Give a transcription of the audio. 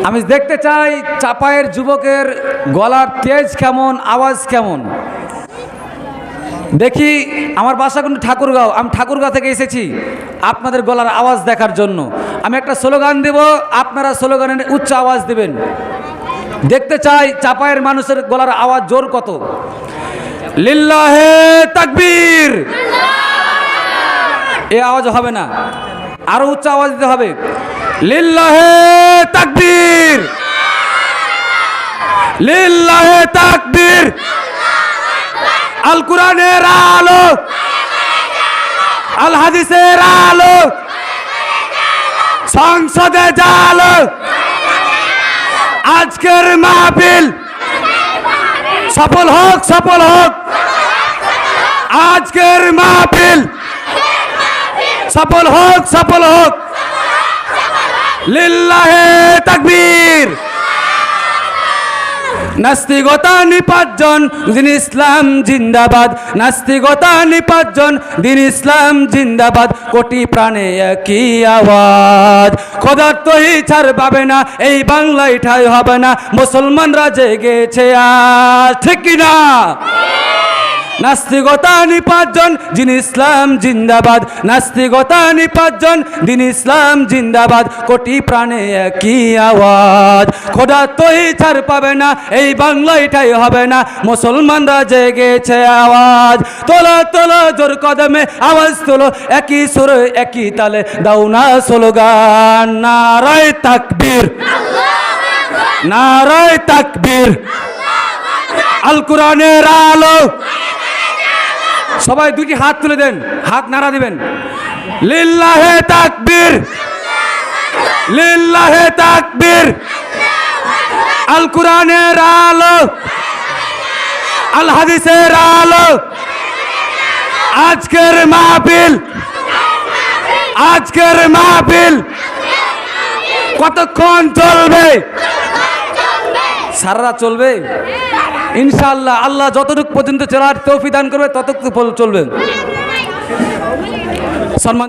আমি দেখতে চাই চাপায়ের যুবকের গলার তেজ কেমন, আওয়াজ কেমন। দেখি, আমার বাসা কিন্তু ঠাকুরগাঁও, আমি ঠাকুরগাঁও থেকে এসেছি আপনাদের গলার আওয়াজ দেখার জন্য। আমি একটা স্লোগান দেব, আপনারা স্লোগানের উচ্চ আওয়াজ দেবেন। দেখতে চাই চাপায়ের মানুষের গলার আওয়াজ জোর কত। লিল্লাহে তাকবীর। এই আওয়াজ হবে না, আরো উচ্চ আওয়াজ দিতে হবে। লিল্লাহে তাকবীর, লিল্লাহে তাকবীর। আল কোরআনের আলো, আল হাদিসের আলো, সংসদে জালো। আজকের মাহফিল সফল হোক, সফল হোক। আজকের মাহফিল সফল হোক, সফল হোক। লিল্লাহে তাকবীর। নাস্তিকতা নিপাতজন, দিন ইসলাম জিন্দাবাদ। নাস্তিকতা নিপাতজন, দিন ইসলাম জিন্দাবাদ। কোটি প্রাণে একই আওয়াজ, খোদার তহি ছাড় পাবে না, এই বাংলায় ঠাঁই হবে না। মুসলমানরা জেগেছে আজ, ঠিক কিনা? নাস্তিকতা নিপাতজন, দিন ইসলাম জিন্দাবাদ। নাস্তিকতা নিপাতজন, দিন ইসলাম জিন্দাবাদ। কোটি প্রাণে একই আওয়াজ, খোদা তহি ছাড় পাবে না, এই বাংলায় ঠাঁই হবে না। মুসলমানরা জেগেছে আওয়াজ। তোলো তোলো জোর কদমে আওয়াজ তোলো, একই সুরে একই তালে দাও না স্লোগান। নারায়ে তাকবীর, নারায়ে তাকবীর। আল কোরআনের আলো। সবাই দুটি হাত তুলে দেন, হাত নাড়া দিবেন। লিল্লাহে তাকবীর, লিল্লাহে তাকবীর। আল কোরআনের আলো, আল হাদিসের আলো। আজকের মাহফিল, আজকের মাহফিল কতক্ষণ চলবে? সারা রাত চলবে ইনশাআল্লাহ। আল্লাহ যতটুকু পর্যন্ত চলার তৌফিক দান করবে ততটুকু চলবে। সম্মান।